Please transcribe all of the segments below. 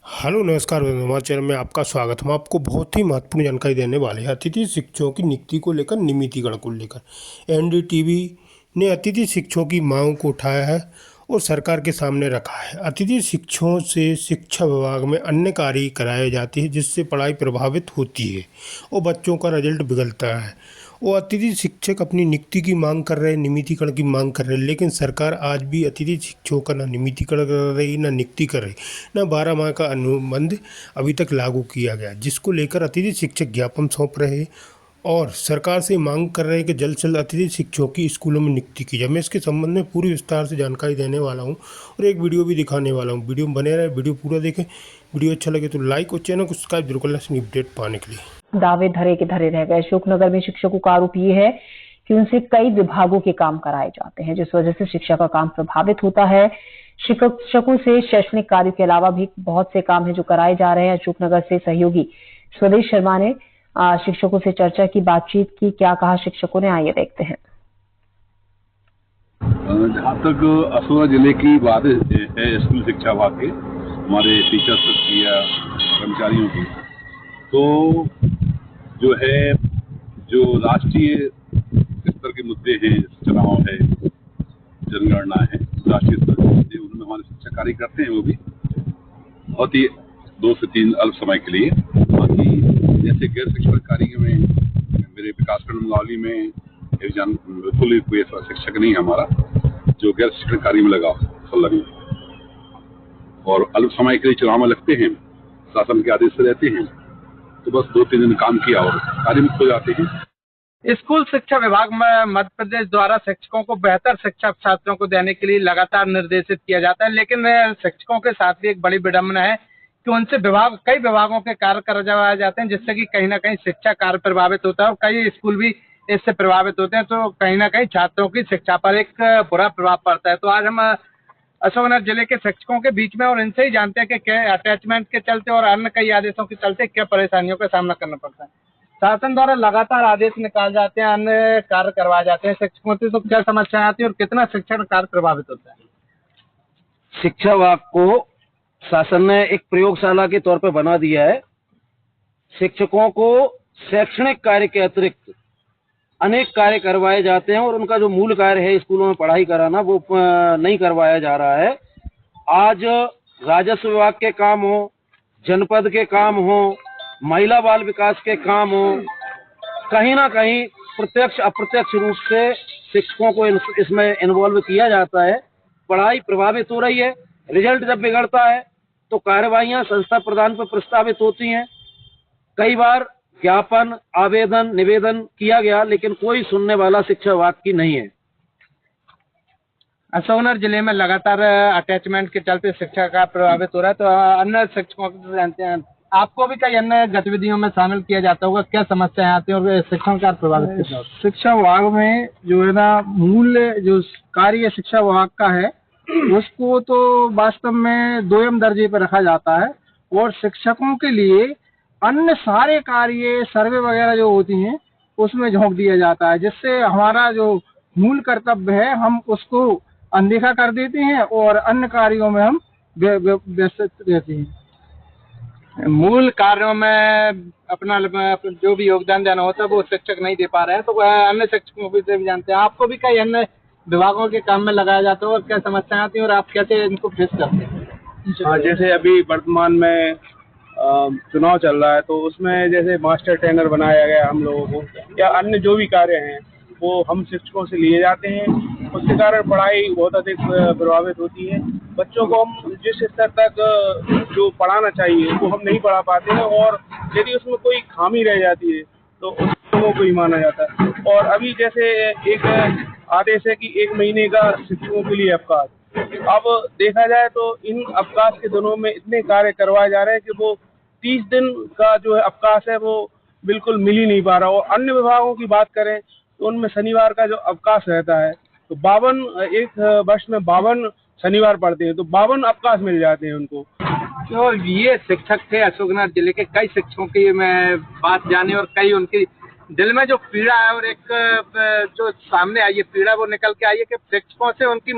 Hello नमस्कार हमारे channel में आपका स्वागत। हम आपको बहुत ही महत्वपूर्ण जानकारी देने वाले हैं अतिथि शिक्षकों की नियुक्ति को लेकर, नियमितीकरण को लेकर। एनडीटीवी ने अतिथि शिक्षकों की मांग को उठाया है और सरकार के सामने रखा है। अतिथि शिक्षकों से शिक्षा विभाग में अन्य कार्य कराए जाते हैं जिससे पढ़ाई प्रभावित होती है और बच्चों का रिजल्ट बिगड़ता है। वो अतिथि शिक्षक अपनी नियुक्ति की मांग कर रहे हैं, नियमितीकरण की मांग कर रहे हैं, लेकिन सरकार आज भी अतिथि शिक्षकों का ना नियमितीकरण कर रही, ना नियुक्ति कर रही, ना 12 माह का अनुबंध अभी तक लागू किया गया, जिसको लेकर अतिथि शिक्षक ज्ञापन सौंप रहे हैं और सरकार से मांग कर रहे हैं कि जल्द से जल्द अतिथि शिक्षकों की स्कूलों में नियुक्ति की जाए। मैं इसके संबंध में पूरी विस्तार से जानकारी देने वाला हूँ और एक वीडियो भी दिखाने वाला हूँ। वीडियो में बने रहे, वीडियो पूरा देखें। वीडियो अच्छा लगे तो लाइक और चैनल को सब्सक्राइब जरूर करना अपडेट पाने के लिए। दावे धरे के धरे रह गए। अशोकनगर में शिक्षकों का आरोप ये है कि उनसे कई विभागों के काम कराए जाते हैं, जिस वजह से शिक्षा का काम प्रभावित होता है। शिक्षकों से शैक्षणिक कार्य के अलावा भी बहुत से काम हैं जो कराए जा रहे हैं। अशोकनगर से सहयोगी स्वदेश शर्मा ने शिक्षकों से चर्चा की, बातचीत की। क्या कहा शिक्षकों ने, आइए देखते हैं। जहाँ तक अशोकनगर जिले की बात है, स्कूल शिक्षा विभाग के हमारे टीचर्स की या कर्मचारियों की, तो जो है जो राष्ट्रीय स्तर के मुद्दे हैं, चुनाव है, जनगणना है, राष्ट्रीय स्तर के मुद्दे, उनमें हमारे शिक्षक कार्य करते हैं। वो भी बहुत ही 2 से 3 अल्प समय के लिए। बाकी जैसे गैर शिक्षण कार्य में मेरे विकासखंड मंगावली में एक जन बिल्कुल कोई ऐसा शिक्षक नहीं है हमारा जो गैर शिक्षण कार्य में लगा संलग्न, और अल्प समय के लिए चुनाव में लगते हैं, शासन के आदेश से रहते हैं, तो बस 2-3 दिन काम किया और कार्य मुक्त हो जाते हैं। स्कूल शिक्षा विभाग में मध्य प्रदेश द्वारा शिक्षकों को बेहतर शिक्षा छात्रों को देने के लिए लगातार निर्देशित किया जाता है, लेकिन शिक्षकों के साथ भी एक बड़ी विडंबना है कि उनसे कई विभागों के कार्य करवाए जाते हैं, जिससे कि कहीं ना कहीं शिक्षा कार्य प्रभावित होता है और कई स्कूल भी इससे प्रभावित होते हैं। तो कहीं ना कहीं छात्रों की शिक्षा पर एक बुरा प्रभाव पड़ता है। तो आज हम अशोकनगर जिले के शिक्षकों के बीच में और इनसे ही जानते हैं कि क्या अटैचमेंट के चलते और अन्य कई आदेशों के चलते क्या परेशानियों का सामना करना पड़ता है। शासन द्वारा लगातार आदेश निकाल जाते हैं, अन्य कार्य करवाए जाते हैं शिक्षकों से, तो क्या समस्याएं आती है और कितना शिक्षण कार्य प्रभावित होता है? शिक्षा विभाग को शासन ने एक प्रयोगशाला के तौर पर बना दिया है। शिक्षकों को शैक्षणिक कार्य के अतिरिक्त अनेक कार्य करवाए जाते हैं और उनका जो मूल कार्य है स्कूलों में पढ़ाई कराना, वो नहीं करवाया जा रहा है। आज राजस्व विभाग के काम हो, जनपद के काम हो, महिला बाल विकास के काम हो, कहीं ना कहीं प्रत्यक्ष अप्रत्यक्ष रूप से शिक्षकों को इसमें इन्वॉल्व किया जाता है। पढ़ाई प्रभावित हो रही है। रिजल्ट जब बिगड़ता है तो कार्रवाइयां संस्था प्रधान पर प्रस्तावित होती हैं। कई बार ज्ञापन, आवेदन, निवेदन किया गया, लेकिन कोई सुनने वाला शिक्षा विभाग की नहीं है। अशोकनगर जिले में लगातार अटैचमेंट के चलते शिक्षा का प्रभावित हो रहा है, तो अन्य शिक्षकों को जानते हैं, आपको भी कई अन्य गतिविधियों में शामिल किया जाता होगा। क्या समस्याएं आती हैं और शिक्षण का प्रभावित? शिक्षा विभाग में जो है ना, मूल जो कार्य शिक्षा विभाग का है उसको तो वास्तव में 2म दर्जे पर रखा जाता है और शिक्षकों के लिए अन्य सारे कार्य, सर्वे वगैरह जो होती हैं उसमें झोंक दिया जाता है, जिससे हमारा जो मूल कर्तव्य है हम उसको अनदेखा कर देते हैं और अन्य कार्यों में हम व्यस्त रहते हैं। मूल कार्यों में अपना जो भी योगदान देना होता है वो शिक्षक नहीं दे पा रहे हैं, तो अन्य शिक्षकों से भी जानते हैं। आपको भी कई अन्य विभागों के काम में लगाया जाता है और क्या समस्याएं आती हैं और आप कैसे इनको फेस करते हैं? हाँ, जैसे अभी वर्तमान में चुनाव चल रहा है, तो उसमें जैसे मास्टर ट्रेनर बनाया गया हम लोगों को, या अन्य जो भी कार्य हैं वो हम शिक्षकों से लिए जाते हैं। उसके कारण पढ़ाई बहुत अधिक प्रभावित होती है। बच्चों को हम जिस स्तर तक जो पढ़ाना चाहिए वो हम नहीं पढ़ा पाते हैं, और यदि उसमें कोई खामी रह जाती है तो उसको कोई माना जाता है। और अभी जैसे एक आदेश है कि 1 महीने का शिक्षकों के लिए अवकाश। अब देखा जाए तो इन अवकाश के दिनों में इतने कार्य करवाए जा रहे हैं कि वो 30 दिन का जो है अवकाश है वो बिल्कुल मिल ही नहीं पा रहा। और अन्य विभागों की बात करें तो उनमें शनिवार का जो अवकाश रहता है, तो 52 एक वर्ष में 52 शनिवार पड़ते हैं, तो 52 अवकाश मिल जाते हैं उनको। तो ये शिक्षक थे अशोकनगर जिले के। कई शिक्षकों की मैं बात जानी और कई उनकी दिल में जो पीड़ा है और एक जो सामने आई है पीड़ा वो निकल के आई है कि शिक्षकों से उनकी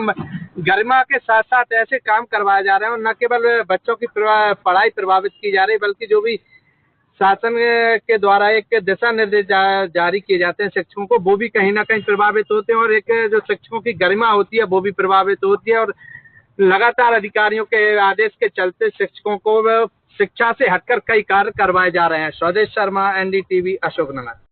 गरिमा के साथ साथ ऐसे काम करवाए जा रहे हैं, और न केवल बच्चों की पढ़ाई प्रभावित की जा रही, बल्कि जो भी शासन के द्वारा एक दिशा निर्देश जारी किए जाते हैं शिक्षकों को, वो भी कहीं ना कहीं प्रभावित होते हैं, और एक जो शिक्षकों की गरिमा होती है वो भी प्रभावित होती है। और लगातार अधिकारियों के आदेश के चलते शिक्षकों को शिक्षा से हटकर कई कार्य करवाए जा रहे हैं। स्वदेश शर्मा, NDTV, अशोकनगर।